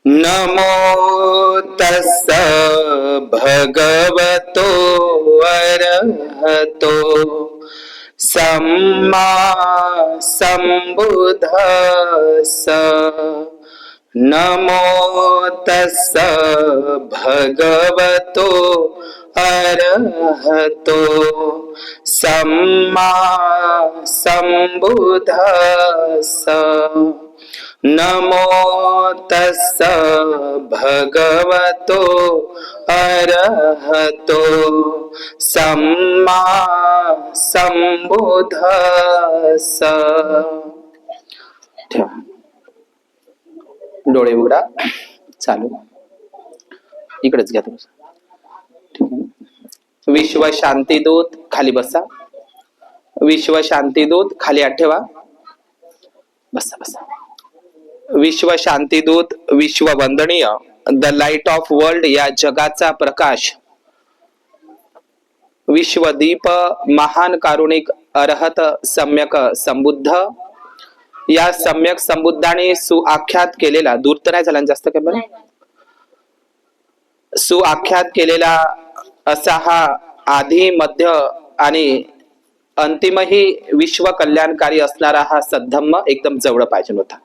नमो तस्स भगवतो अरहतो सम्मा सम्बुद्धस्स। नमो तस्स भगवतो अरहतो सम्मा सम्बुद्धस्स। नमो तस्स भगवतो अरहतो सम्मा सम्बुद्धस्स। डोळे उघडा, चालू, इकडेच घ्या तुमचं. विश्व शांती दूत खाली बसा. विश्व शांती दूत खाली हात ठेवा. बसा बसा. विश्व शांती दूत, विश्व वंदनीय, द लाईट ऑफ वर्ल्ड, या जगाचा प्रकाश, विश्वदीप, महान कारुणिक, अरहत, सम्यक संबुद्ध, या सम्यक संबुद्धाने सुआख्यात केलेला, दूर तर नाही झाला जास्त काय बरं, सुआख्यात केलेला असा हा आधी, मध्य आणि अंतिमही विश्व कल्याणकारी असणारा हा सद्धम्म एकदम जवळ पाहिजे होता.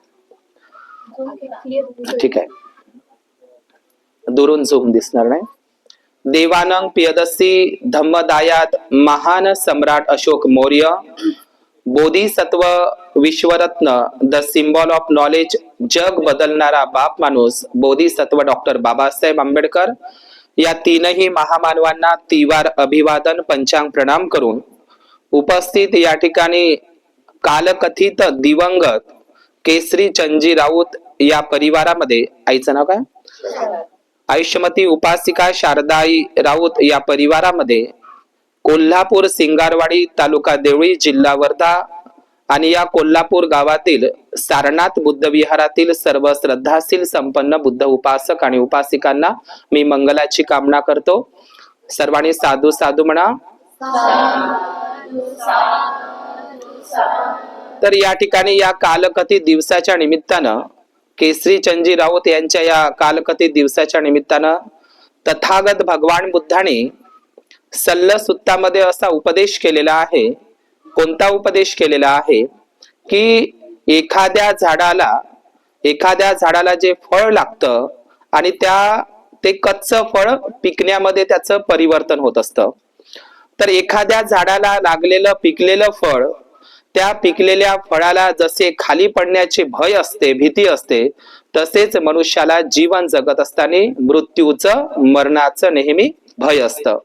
ठीक आहे, दुरून झूम दिसणार नाही. देवानंग पियदसी धम्मदायात महान सम्राट अशोक मौर्य, बोधिसत्व विश्वरत्न, द सिम्बॉल ऑफ नॉलेज, जग बदलणारा बाप माणूस बोधिसत्व डॉक्टर बाबासाहेब आंबेडकर, या तीनही महामानवांना तिवार अभिवादन पंचांग प्रणाम करून उपस्थित या ठिकाणी कालकथित दिवंगत केसरी चंजी राऊत या परिवारामध्ये, आईचं नाव काय, आयुष्यमती उपासिका शारदाई राऊत या परिवारामध्ये, कोल्हापूर सिंगारवाडी तालुका देवळी जिल्हा वर्धा आणि या कोल्हापूर गावातील सारनाथ बुद्ध विहारातील सर्व श्रद्धाशील संपन्न बुद्ध उपासक आणि उपासिकांना मी मंगलाची कामना करतो. सर्वांनी साधू साधू म्हणा. तर या ठिकाणी या कालकथित दिवसाच्या निमित्तानं, केसरी चंजी राऊत यांच्या या कालकथित दिवसाच्या निमित्तानं तथागत भगवान बुद्धाने सल्ल सुत्तामध्ये असा उपदेश केलेला आहे. कोणता उपदेश केलेला आहे की एखाद्या झाडाला जे फळ लागतं आणि ते कच्चं फळ पिकण्यामध्ये त्याचं परिवर्तन होत असतं. तर एखाद्या झाडाला लागलेलं पिकलेलं फळ, त्या पिकलेल्या फळाला जसे खाली पडण्याची भय असते, भीती असते, तसेच मनुष्याला जीवन जगत असताना मृत्यूचं, मरणाचं नेहमी भय असतं.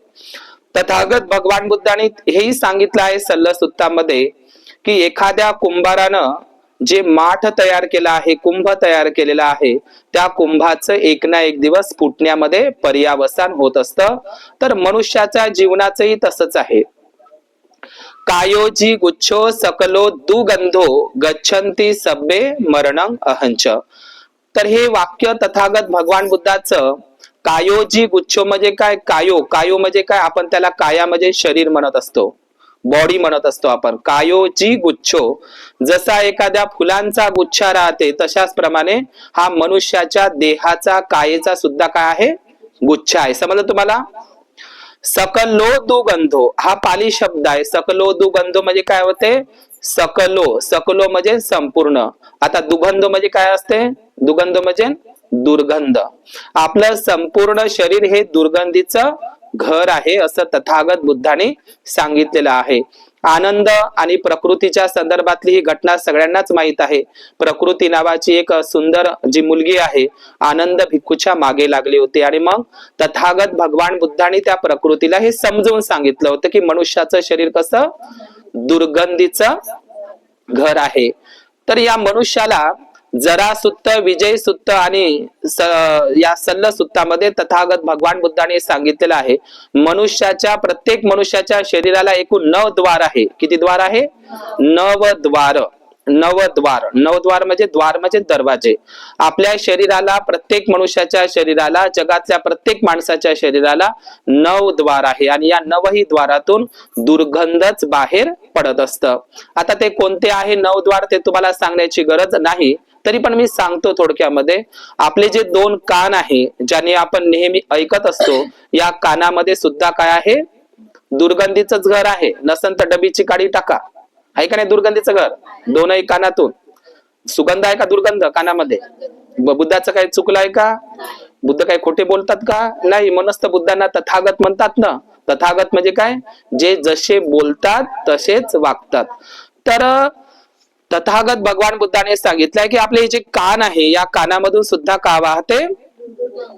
तथागत भगवान बुद्धाने हेही सांगितलं आहे सल्ल सुत्तामध्ये की एखाद्या कुंभारानं जे माठ तयार केला आहे, कुंभ तयार केलेला आहे, त्या कुंभाचं एक ना एक दिवस फुटण्यामध्ये पर्यावसान होत असतं. तर मनुष्याच्या जीवनाचंही तसंच आहे. कायोजी गुच्छो सकलो दुगंधो गच्छन्ति सब्बे मरणं अहंच. तर हे वाक्य तथागत भगवान बुद्धाचं, कायोजी गुच्छो म्हणजे काय, कायो म्हणजे काय, आपण त्याला काया म्हणजे शरीर म्हणत असतो, बॉडी म्हणत असतो आपण. कायोजी गुच्छो, जसा एखाद्या फुलांचा गुच्छा राहते तशाच प्रमाणे हा मनुष्याच्या देहाचा, कायेचा सुद्धा काय आहे, गुच्छा आहे. समजलं तुम्हाला. सकलो दुगंधो हा पाली शब्द आहे. सकलो दुगंधो म्हणजे काय होते, सकलो म्हणजे संपूर्ण. आता दुगंध म्हणजे काय असते, दुगंध म्हणजे दुर्गंध. आपलं संपूर्ण शरीर हे दुर्गंधीचं घर आहे असं तथागत बुद्धाने सांगितलेलं आहे. आनंद आणि प्रकृतीच्या संदर्भातली ही घटना सगळ्यांनाच माहित आहे. प्रकृती नावाची एक सुंदर जी मुलगी आहे, आनंद भिक्खूच्या मागे लागली होती आणि मग तथागत भगवान बुद्धाने त्या प्रकृतीला हे समजून सांगितलं होतं की मनुष्याचं शरीर कसं दुर्गंधीचं घर आहे. तर या मनुष्याला जरा सुत्त, विजय सुत्त आणि या सल्ल सुत्तामध्ये तथागत भगवान बुद्धाने सांगितलेलं आहे प्रत्येक मनुष्याच्या शरीराला एकूण 9 द्वार आहे. किती द्वार आहे, 9 द्वार. नवद्वार, नवद्वार म्हणजे द्वार म्हणजे दरवाजे. आपल्या शरीराला, प्रत्येक मनुष्याच्या शरीराला, जगातल्या प्रत्येक माणसाच्या शरीराला 9 द्वार आहे आणि या 9ही द्वारातून दुर्गंधच बाहेर पडत असतं. आता ते कोणते आहे 9 द्वार ते तुम्हाला सांगण्याची गरज नाही, तरी पण मी सांगतो थोडक्यामध्ये. आपले जे 2 कान आहे ज्याने आपण नेहमी ऐकत असतो, या कानामध्ये सुद्धा काय आहे, दुर्गंधीचंच घर आहे. नसन तर डबीची काडी टाका, आहे का नाही दुर्गंधीचं घर. दोनही कानातून सुगंध आहे का दुर्गंध कानामध्ये. बुद्धाचं काही चुकलं आहे का? बुद्ध काही खोटे बोलतात का? नाही. म्हणूनच तर बुद्धांना तथागत म्हणतात ना. तथागत म्हणजे काय, जे जसे बोलतात तसेच वागतात. तर तथागत भगवान बुद्धाने सांगितलंय की आपले जे कान आहे, या कानामधून सुद्धा का वाहते,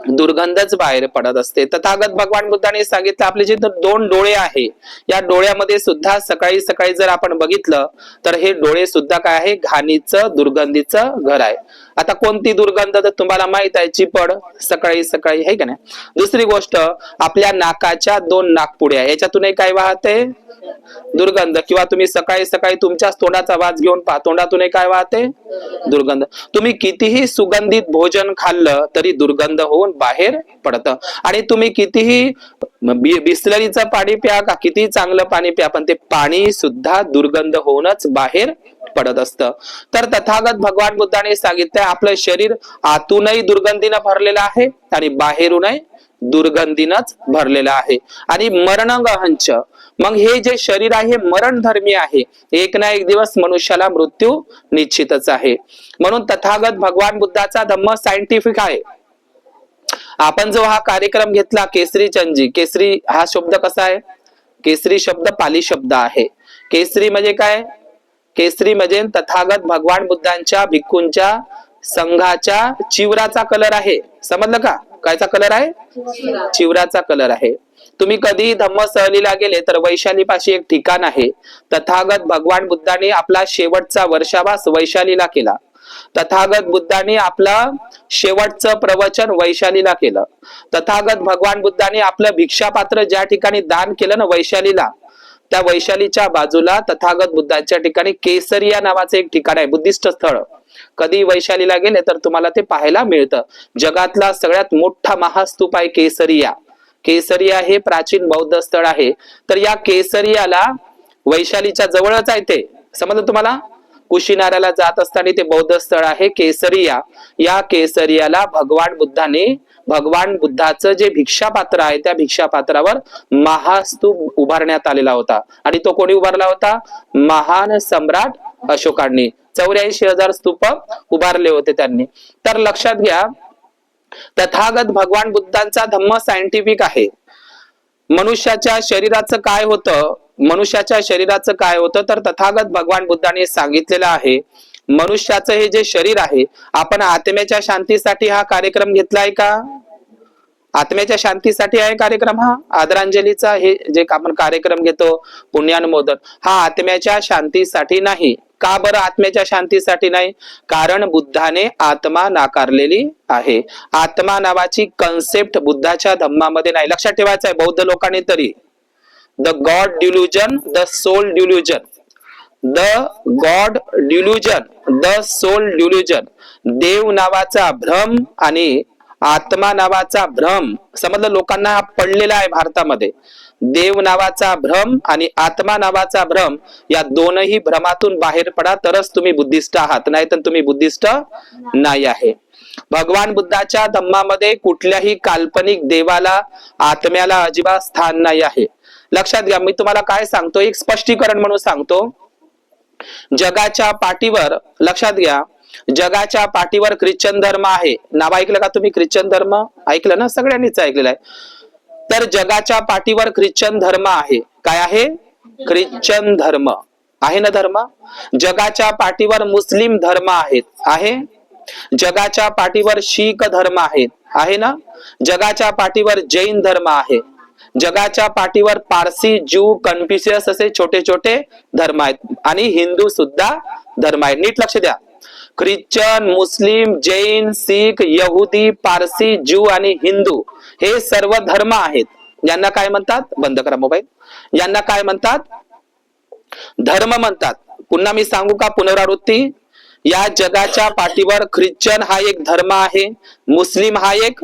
दुर्गंधच बाहेर पडत असते. तथागत भगवान बुद्धाने सांगितलं आपले जे 2 डोळे आहे, या डोळ्यामध्ये सुद्धा सकाळी सकाळी जर आपण बघितलं तर हे डोळे सुद्धा काय आहे, घाणीचं दुर्गंधीचं घर आहे. आता कोणती दुर्गंध तर तुम्हाला माहित आहे, चिपड सकाळी सकाळी, आहे का नाही. दुसरी गोष्ट, आपल्या नाकाच्या 2 नाकपुड्या, याच्यातूनही काय वाहते, दुर्गंध. किंवा तुम्ही सकाळी सकाळी तुमच्याच तोंडाचा वास घेऊन पहा, तोंडातूनही काय वाहते, दुर्गंध. तुम्ही कितीही सुगंधित भोजन खाल्लं तरी दुर्गंध होऊन बाहेर पडतं. आणि तुम्ही कितीही बिसलरीचं पाणी प्या का, कितीही चांगलं पाणी प्या, पण ते पाणी सुद्धा दुर्गंध होऊनच बाहेर पडत असतं. तर तथागत भगवान बुद्धाने सांगितलंय आपलं शरीर आतूनही दुर्गंधीनं भरलेलं आहे आणि बाहेरूनही दुर्गंधीनच भरलेलं आहे. आणि मरणंगहंच, मग हे जे शरीर आहे मरण धर्मी आहे. एक ना एक दिवस मनुष्याला मृत्यू निश्चितच आहे. म्हणून तथागत भगवान बुद्धाचा धम्म सायंटिफिक आहे. आपण जो हा कार्यक्रम घेतला केसरी चंदजी, केसरी हा शब्द कसा आहे, केसरी शब्द पाली शब्द आहे. केसरी म्हणजे काय, केसरी म्हणजे तथागत भगवान बुद्धांच्या भिक्खूंच्या संघाच्या चिवराचा कलर आहे. समजलं का, कायचा कलर आहे, चिवराचा कलर आहे. तुम्ही कधी धम्म सहलीला गेले तर वैशालीपाशी एक ठिकाण आहे. तथागत भगवान बुद्धांनी आपला शेवटचा वर्षावास वैशालीला केला. तथागत बुद्धांनी आपला शेवटचं प्रवचन वैशालीला केलं. तथागत भगवान बुद्धांनी आपलं भिक्षापात्र ज्या ठिकाणी दान केलं ना वैशालीला, त्या वैशालीच्या बाजूला तथागत बुद्धांच्या ठिकाणी केसरिया नावाचं एक ठिकाण आहे, बुद्धिस्ट स्थळ. कधी वैशालीला गेले तर तुम्हाला ते पाहायला मिळतं. जगातला सगळ्यात मोठा महास्तूप आहे केसरिया. केसरिया हे प्राचीन बौद्ध स्थळ आहे. तर या केसरियाला वैशालीच्या जवळच आहे ते, समजलं तुम्हाला. कुशीनाऱ्याला जात असताना ते बौद्ध स्थळ आहे केसरिया. या केसरियाला भगवान बुद्धाने, भगवान बुद्धाचं जे भिक्षापात्र आहे त्या भिक्षापात्रावर महास्तूप उभारण्यात आलेला होता. आणि तो कोणी उभारला होता, महान सम्राट अशोकांनी. 84,000 स्तूप उभारले होते त्यांनी. तर लक्षात घ्या, तथागत भगवान बुद्धांचा धम्म सायंटिफिक आहे. मनुष्याच्या शरीराचं काय होतं, मनुष्याच्या शरीराचं काय होतं तर तथागत भगवान बुद्धाने सांगितलेलं आहे, मनुष्याचं हे जे शरीर आहे, आपण आत्म्याच्या शांतीसाठी हा कार्यक्रम घेतलाय का, आत्म्याच्या शांतीसाठी आहे कार्यक्रम हा आदरांजलीचा. हे जे आपण कार्यक्रम घेतो पुण्यानुमोदन, हा आत्म्याच्या शांतीसाठी नाही. का बरं आत्म्याच्या शांतीसाठी नाही, कारण बुद्धाने आत्मा नाकारलेली आहे. आत्मा नावाची कन्सेप्ट बुद्धाच्या धम्मामध्ये नाही. लक्षात ठेवायचं आहे बौद्ध लोकांनी तरी. The God delusion, the soul delusion, the God delusion, the soul delusion. देव नावाचा भ्रम आणि आत्मा नावाचा भ्रम, समजलं, लोकांना हा पडलेला आहे भारतामध्ये. देव नावाचा भ्रम आणि आत्मा नावाचा भ्रम, या दोनही भ्रमातून बाहेर पडा तरच तुम्ही बुद्धिस्ट आहात, नाही तर तुम्ही बुद्धिस्ट नाही आहे. भगवान बुद्धाच्या धम्मामध्ये कुठल्याही काल्पनिक देवाला, आत्म्याला अजिबात स्थान नाही आहे. लक्षात घ्या, मी तुम्हाला काय सांगतो, एक स्पष्टीकरण म्हणून सांगतो. जगाच्या पाठीवर, लक्षात घ्या, जगाच्या पाठीवर ख्रिश्चन धर्म आहे. नाव ऐकलं का तुम्ही, ख्रिश्चन धर्म ऐकलं ना, सगळ्यांनीच ऐकलेलं आहे. तर जगाच्या पाठीवर ख्रिश्चन धर्म आहे. काय आहे, ख्रिश्चन धर्म आहे ना धर्म. जगाच्या पाठीवर मुस्लिम धर्म आहेत, आहे. जगाच्या पाठीवर शीख धर्म आहेत, आहे ना. जगाच्या पाठीवर जैन धर्म आहे. जगाच्या पाठीवर पारसी, ज्यू, कन्फ्युशियस असे छोटे छोटे धर्म आहेत. आणि हिंदू सुद्धा धर्म आहे. नीट लक्ष द्या, ख्रिश्चन, मुस्लिम, जैन, शीख, यहुदी, पारसी, ज्यू आणि हिंदू हे सर्व धर्म आहेत. यांना काय म्हणतात, बंद करा मोबाईल, यांना काय म्हणतात, धर्म म्हणतात. पुन्हा मी सांगू का पुनरावृत्ती? या जगाच्या पाठीवर ख्रिश्चन हा एक धर्म आहे, मुस्लिम हा एक,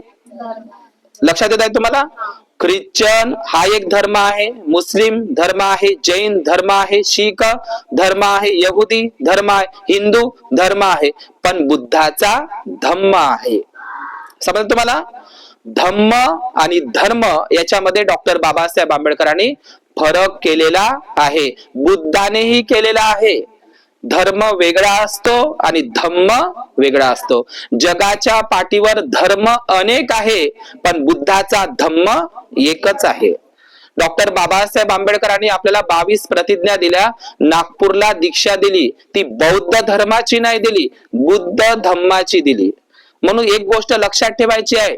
लक्षात येत आहे तुम्हाला? ख्रिश्चन हा एक धर्म आहे, मुस्लिम धर्म आहे, जैन धर्म आहे, शीख धर्म आहे, यहुदी धर्म आहे, हिंदू धर्म आहे, पण बुद्धाचा धम्म आहे. समजलं तुम्हाला? धम्म आणि धर्म याच्यामध्ये डॉक्टर बाबासाहेब आंबेडकरांनी फरक केलेला आहे, बुद्धानेही केलेला आहे. धर्म वेगळा असतो आणि धम्म वेगळा असतो. जगाच्या पाठीवर धर्म अनेक आहे, पण बुद्धाचा धम्म एकच आहे. डॉक्टर बाबासाहेब आंबेडकरांनी आपल्याला 22 प्रतिज्ञा दिल्या, नागपूरला दीक्षा दिली, ती बौद्ध धर्माची नाही दिली, बुद्ध धम्माची दिली. म्हणून एक गोष्ट लक्षात ठेवायची आहे,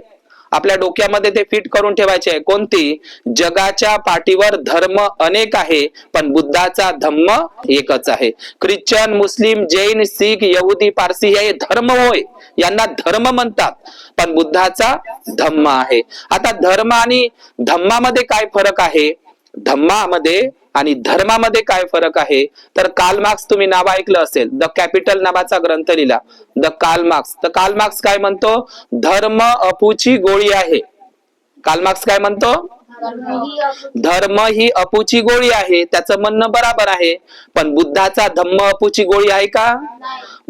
आपल्या डोक्यामध्ये ते फिट करून ठेवायचे आहे. कोणती? जगाच्या पाठीवर धर्म अनेक आहे, पण बुद्धाचा धम्म एकच आहे. ख्रिश्चन, मुस्लिम, जैन, शीख, यहुदी, पारसी हे धर्म होय, यांना धर्म म्हणतात, पण बुद्धाचा धम्म आहे. आता धर्म आणि धम्मामध्ये काय फरक आहे? धम्मामध्ये आणि धर्मामध्ये काय फरक आहे? तर कार्ल मार्क्स, तुम्ही नाव ऐकलं असेल, द कॅपिटल नावाचा ग्रंथ लिहिला, द कार्ल मार्क्स. तर कार्ल मार्क्स काय म्हणतो? धर्म अपूची गोळी आहे. कार्ल मार्क्स काय म्हणतो? धर्म ही अपूची गोळी आहे. त्याचं म्हणणं बरोबर आहे, पण बुद्धाचा धम्म अपूची गोळी आहे का?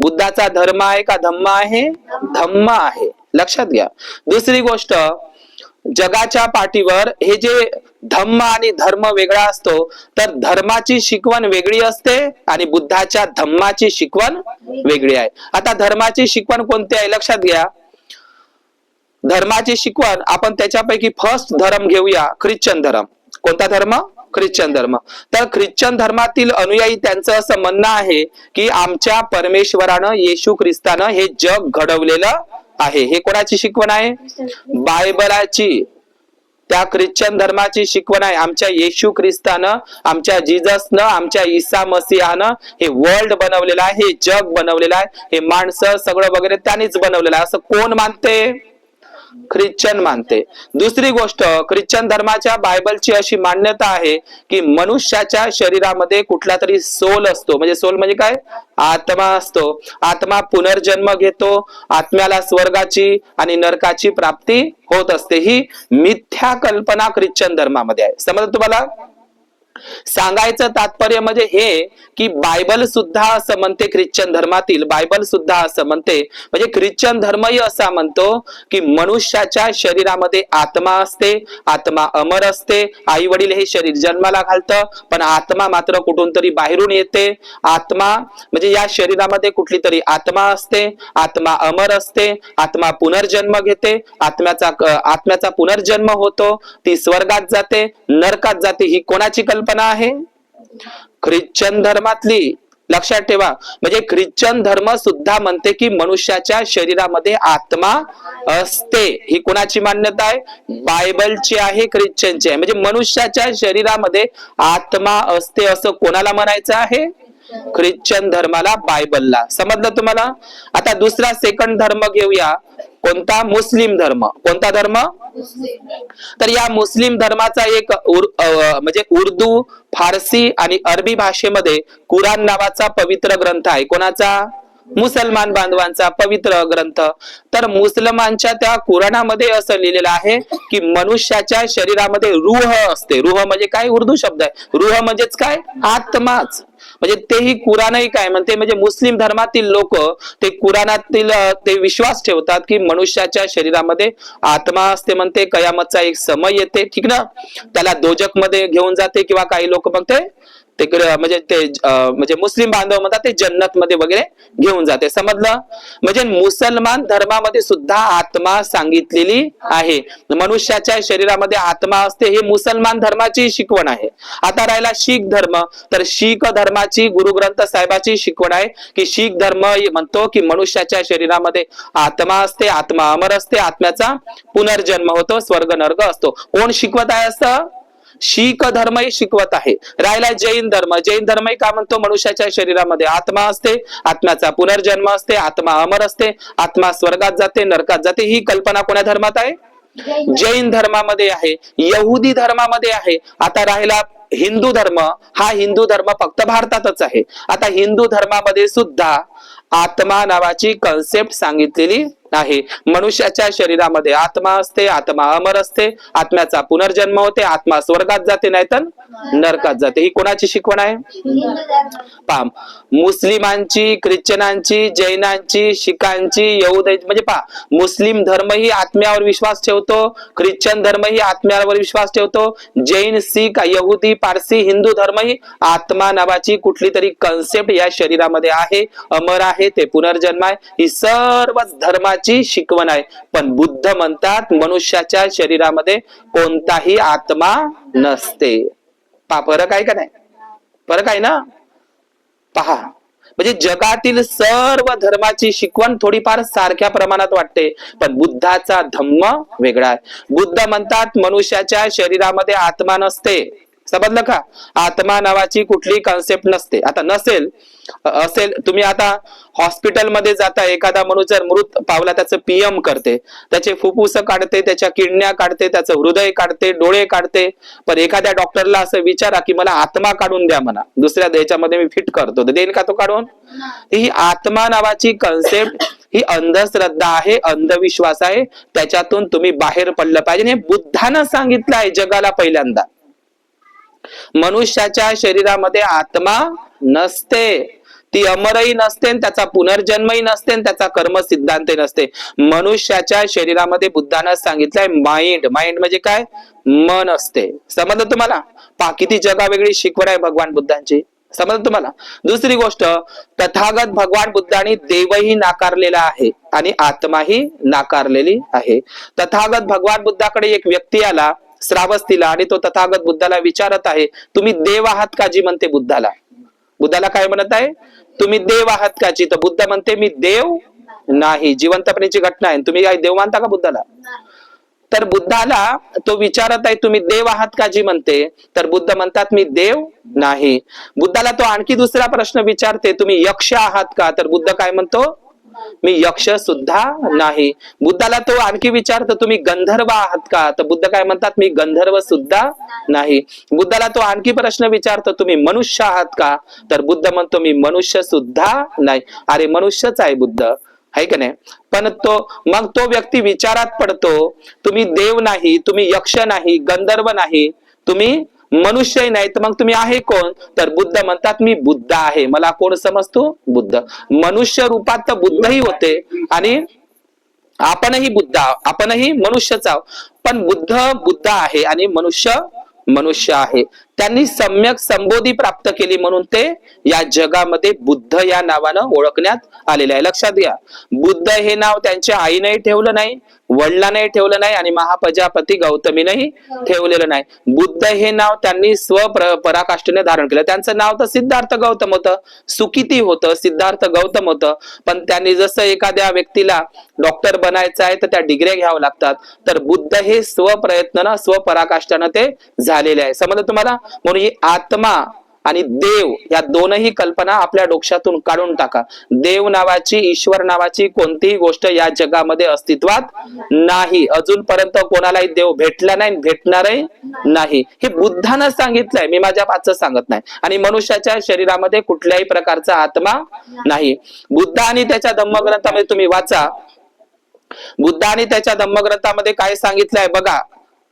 बुद्धाचा धर्म आहे का धम्म आहे? धम्म आहे, लक्षात घ्या. दुसरी गोष्ट, जगाच्या पाठीवर हे जे धम्म आणि धर्म वेगळा असतो, तर धर्माची शिकवण वेगळी असते आणि बुद्धाच्या धम्माची शिकवण वेगळी आहे. आता धर्माची शिकवण कोणती आहे लक्षात घ्या. धर्माची शिकवण आपण त्याच्यापैकी फर्स्ट धर्म घेऊया, ख्रिश्चन धर्म. कोणता धर्म? ख्रिश्चन धर्म. तर ख्रिश्चन धर्मातील अनुयायी त्यांचं असं म्हणणं आहे की आमच्या परमेश्वरानं, येशू ख्रिस्तानं हे जग घडवलेलं आहे. हे कोणाची शिकवण आहे? बायबलाची. त्या ख्रिश्चन धर्माची शिकवण आहे. आमच्या येशू ख्रिस्तानं, आमच्या जिजसनं, आमच्या ईसा मसीहानं हे वर्ल्ड बनवलेलं आहे, हे जग बनवलेलं आहे, हे माणसं सगळं वगैरे त्यांनीच बनवलेलं आहे, असं कोण मानते? ख्रिश्चन मानते. दुसरी गोष्ट, ख्रिश्चन धर्माच्या बायबलची अशी मान्यता आहे की मनुष्याच्या शरीरामध्ये कुठला तरी सोल असतो. म्हणजे सोल म्हणजे काय? आत्मा असतो. आत्मा पुनर्जन्म घेतो, आत्म्याला स्वर्गाची आणि नरकाची प्राप्ती होत असते. ही मिथ्या कल्पना ख्रिश्चन धर्मामध्ये आहे. समजलं तुम्हाला? सांगायचं तात्पर्य म्हणजे हे की बायबल सुद्धा असं म्हणते, ख्रिश्चन धर्मातील बायबल सुद्धा असं म्हणते, म्हणजे ख्रिश्चन धर्मही असा म्हणतो की मनुष्याच्या शरीरामध्ये आत्मा असते, आत्मा अमर असते. आई वडील हे शरीर जन्माला घालतं, पण आत्मा मात्र कुठून तरी बाहेरून येते. आत्मा म्हणजे या शरीरामध्ये कुठली तरी आत्मा असते, आत्मा अमर असते, आत्मा पुनर्जन्म घेते, आत्म्याचा पुनर्जन्म होतो, ती स्वर्गात जाते, नरकात जाते. ही कोणाची कल्पना आहे? ख्रिश्चन धर्मातली. लक्षात ठेवा. म्हणजे ख्रिश्चन धर्म सुद्धा म्हणते की मनुष्याच्या शरीरामध्ये आत्मा असते. ही कोणाची मान्यता आहे? बायबलची आहे, ख्रिश्चनची आहे. म्हणजे मनुष्याच्या शरीरामध्ये आत्मा असते असं कोणाला म्हणायचं आहे? ख्रिश्चन धर्माला, बायबलला. समजलं तुम्हाला? आता दुसरा सेकंड धर्म घेऊया. कोणता? मुस्लिम धर्म. कोणता धर्म? तर या मुस्लिम धर्माचा एक म्हणजे उर्दू, फारसी आणि अरबी भाषेमध्ये कुराण नावाचा पवित्र ग्रंथ आहे. कोणाचा? मुसलमान बांधवांचा पवित्र ग्रंथ. तर मुसलमानच्या त्या कुराणामध्ये असं लिहिलेलं आहे की मनुष्याच्या शरीरामध्ये रूह असते. रूह म्हणजे काय? उर्दू शब्द आहे. रूह म्हणजेच काय? आत्माच. म्हणजे तेही कुराणही काय म्हणते, म्हणजे मुस्लिम धर्मातील लोक ते कुराणातील ते विश्वास ठेवतात की मनुष्याच्या शरीरामध्ये आत्मा असते. म्हणते कयामतचा एक समय येते, ठीक ना, त्याला दोजक मध्ये घेऊन जाते, किंवा काही लोक मग ते म्हणजे मुस्लिम बांधव म्हणतात ते जन्नत मध्ये वगैरे घेऊन जाते. समजलं? म्हणजे मुसलमान धर्मामध्ये सुद्धा आत्मा सांगितलेली आहे. मनुष्याच्या शरीरामध्ये आत्मा असते, हे मुसलमान धर्माची शिकवण आहे. आता राहिला शीख धर्म. तर शीख धर्माची गुरु ग्रंथ साहेबाची शिकवण आहे की शीख धर्म म्हणतो की मनुष्याच्या शरीरामध्ये आत्मा असते, आत्मा अमर असते, आत्म्याचा पुनर्जन्म होतो, स्वर्ग नर्क असतो. कोण शिकवत आहे असं? शीख धर्मही शिकवत आहे. राहिला जैन धर्म. जैन धर्मही काय म्हणतो? मनुष्याच्या शरीरामध्ये आत्मा असते, आत्म्याचा पुनर्जन्म असते, आत्मा अमर असते, आत्मा स्वर्गात जाते, नरकात जाते. ही कल्पना कोणा धर्मात आहे? जैन धर्मामध्ये आहे. यहुदी धर्मामध्ये आहे. आता राहिला हिंदू धर्म, हा हिंदू धर्म फक्त भारतातच आहे. आता हिंदू धर्मामध्ये सुद्धा आत्मा नावाची कन्सेप्ट सांगितलेली आहे. मनुष्याच्या शरीरामध्ये आत्मा असते, आत्मा अमर असते, आत्म्याचा पुनर्जन्म होते, आत्मा स्वर्गात जाते नाहीतर नरकात जाते. ही कोणाची शिकवण आहे? पहा, मुस्लिमांची, ख्रिश्चनांची, जैनांची, शिखांची, यहुद म्हणजे पहा, मुस्लिम धर्म ही आत्म्यावर विश्वास ठेवतो, ख्रिश्चन धर्म ही आत्म्यावर विश्वास ठेवतो, जैन, शीख, यहुदी, पारसी, हिंदू धर्म ही आत्मा नावाची कुठली तरी कन्सेप्ट या शरीरामध्ये आहे, अमर आहे, ते पुनर्जन्म आहे. ही सर्व धर्माची शिकवण आहे. पण बुद्ध म्हणतात मनुष्याच्या शरीरामध्ये कोणताही आत्मा नसते. पहा, फरक आहे का नाही? फरक आहे ना? पहा, म्हणजे जगातील सर्व धर्माची शिकवण थोडीफार सारख्या प्रमाणात वाटते, पण बुद्धाचा धम्म वेगळा आहे. बुद्ध म्हणतात मनुष्याच्या शरीरामध्ये आत्मा नसते. समजलं का? आत्मा नावाची कुठली कन्सेप्ट नसते. आता नसेल असेल, तुम्ही आता हॉस्पिटलमध्ये जाता, एखादा माणूस जर मृत पावला, त्याचं पीएम करते, त्याचे फुफ्फुस काढते, त्याच्या किडण्या काढते, त्याचं हृदय काढते, डोळे काढते. पण एखाद्या डॉक्टरला असं विचारा की मला आत्मा काढून द्या म्हणा, दुसऱ्या देशामध्ये मी फिट करतो, तर देईल का तो काढून? ही आत्मा नावाची कन्सेप्ट ही अंधश्रद्धा आहे, अंधविश्वास आहे. त्याच्यातून तुम्ही बाहेर पडलं पाहिजे. हे बुद्धानं सांगितलं आहे जगाला पहिल्यांदा. मनुष्याच्या शरीरामध्ये आत्मा नसते, ती अमरही नसते, त्याचा पुनर्जन्मही नसते, त्याचा कर्म सिद्धांत नसते. मनुष्याच्या शरीरामध्ये बुद्धानं सांगितलंय माइंड. माइंड म्हणजे काय? मन असते. समजलं तुम्हाला? पहा, किती जगावेगळी शिकवण आहे भगवान बुद्धांची. समजलं तुम्हाला? दुसरी गोष्ट, तथागत भगवान बुद्धांनी देवही नाकारलेला आहे आणि आत्माही नाकारलेली आहे. तथागत भगवान बुद्धाकडे एक व्यक्ती आला श्रावस्तीला, आणि तो तथागत बुद्धाला विचारत आहे, तुम्ही देव आहात का? जी म्हणते बुद्धाला. बुद्धाला काय म्हणत आहे? तुम्ही देव आहात का? जी. तर बुद्ध म्हणते मी देव नाही. जिवंतपणीची घटना आहे. तुम्ही काय देव मानता का बुद्धाला? तर बुद्धाला तो विचारत आहे तुम्ही देव आहात का? जी म्हणते. तर बुद्ध म्हणतात मी देव नाही. बुद्धाला तो आणखी दुसरा प्रश्न विचारते, तुम्ही यक्ष आहात का? तर बुद्ध काय म्हणतो? मी यक्ष सुद्धा नाही. बुद्धाला तो आणखी विचारतो तुम्ही गंधर्व आहात का? तर बुद्ध काय म्हणतात? मी गंधर्व सुद्धा नाही. बुद्धाला तो आणखी प्रश्न विचारतो तुम्ही मनुष्य आहात का? तर बुद्ध म्हणतो मी मनुष्य सुद्धा नाही. अरे मनुष्यच आहे बुद्ध, आहे का नाही? पण मग तो व्यक्ती विचारात पडतो, तुम्ही देव नाही, तुम्ही यक्ष नाही, गंधर्व नाही, तुम्ही मनुष्य नाही, तर मग तुम्ही आहे कोण? तर बुद्ध म्हणतात मी बुद्ध आहे. मला कोण समजतो? बुद्ध. मनुष्य रूपात तर बुद्धही होते आणि आपणही बुद्ध, आपणही मनुष्यच आहोत. पण बुद्ध बुद्ध आहे आणि मनुष्य आहे. त्यांनी सम्यक संबोधी प्राप्त केली म्हणून ते या जगामध्ये बुद्ध या नावानं ओळखण्यात आलेले आहे. लक्षात घ्या, बुद्ध हे नाव त्यांच्या आईनेही ठेवलं नाही, वडिलांनाही ठेवलं नाही आणि महाप्रजापती गौतमीनेही ठेवलेलं नाही. बुद्ध हे नाव त्यांनी पराकाष्ठेने धारण केलं. त्यांचं नाव तर सिद्धार्थ गौतम होतं, सुकिती होतं, सिद्धार्थ गौतम होतं. पण त्यांनी जसं एखाद्या व्यक्तीला डॉक्टर बनायचं आहे तर त्या डिग्र्या घ्याव्या लागतात, तर बुद्ध हे स्वप्रयत्नानं स्वपराकाष्ठानं ते झालेले आहे. समजलं तुम्हाला? म्हणून ही आत्मा आणि देव या दोनही कल्पना आपल्या डोक्यातून काढून टाका. देव नावाची, ईश्वर नावाची कोणतीही गोष्ट या जगामध्ये अस्तित्वात नाही. अजूनपर्यंत कोणालाही देव भेटला नाही, भेटणारही नाही. हे बुद्धानं सांगितलंय, मी माझ्या पाचचं सांगत नाही. आणि मनुष्याच्या शरीरामध्ये कुठल्याही प्रकारचा आत्मा नाही. बुद्ध आणि त्याच्या धम्मग्रंथामध्ये तुम्ही वाचा, बुद्ध आणि त्याच्या धम्मग्रंथामध्ये काय सांगितलंय बघा.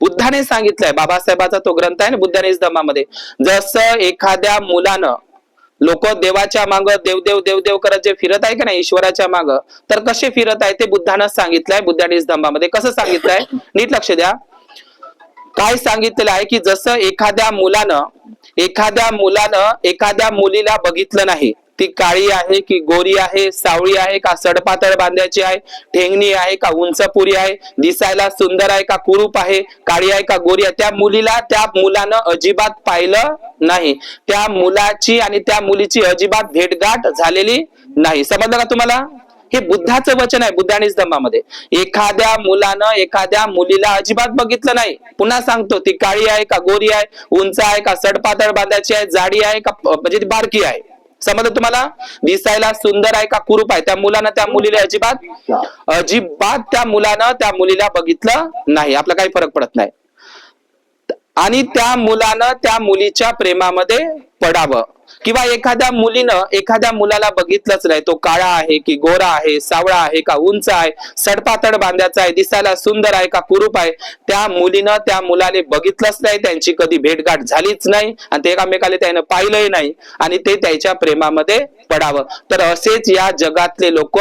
बुद्धाने सांगितलंय, बाबासाहेबाचा तो ग्रंथ आहे ना बुद्धाने धम्मामध्ये, जसं एखाद्या मुलानं, लोक देवाच्या माग देवदेव देवदेव करत जे फिरत आहे का नाही ईश्वराच्या माग, तर कसे फिरत आहे ते बुद्धानं सांगितलंय बुद्धाने धम्मामध्ये. कसं सांगितलंय नीट लक्ष द्या. काय सांगितलेलं आहे की जसं एखाद्या मुलानं एखाद्या मुलीला बघितलं नाही, ती काळी आहे की गोरी आहे, सावळी आहे का सडपातळ बांध्याची आहे, ठेंगणी आहे का उंचपुरी आहे, दिसायला सुंदर आहे का कुरूप आहे, काळी आहे का गोरी आहे, त्या मुलीला त्या मुलानं अजिबात पाहिलं नाही. त्या मुलाची आणि त्या मुलीची अजिबात भेटगाठ झालेली नाही. समजलं का तुम्हाला? हे बुद्धाचं वचन आहे बुद्धानी धम्मामध्ये. एखाद्या मुलानं एखाद्या मुलीला अजिबात बघितलं नाही. पुन्हा सांगतो, ती काळी आहे का गोरी आहे, उंच आहे का सडपातळ बांध्याची आहे, जाडी आहे का म्हणजे ती बारकी आहे. समजलं तुम्हाला? दिसायला सुंदर आहे का कुरूप आहे, त्या मुलानं त्या मुलीला अजिबात त्या मुलानं त्या मुलीला बघितलं नाही. आपला काही फरक पडत नाही. आणि त्या मुलानं त्या मुलीच्या प्रेमामध्ये पडावं, किंवा एखाद्या मुलीनं एखाद्या मुलाला बघितलंच नाही, तो काळा आहे की गोरा आहे, सावळा आहे का उंच आहे, सडपातळ बांध्याचा आहे, दिसायला सुंदर आहे का कुरूप आहे, त्या मुलीनं त्या मुलाने बघितलंच नाही, त्यांची कधी भेटगाठ झालीच नाही आणि ते एकामेकाला त्यानं पाहिलंही नाही आणि ते त्याच्या प्रेमामध्ये पडावं. तर असेच या जगातले लोक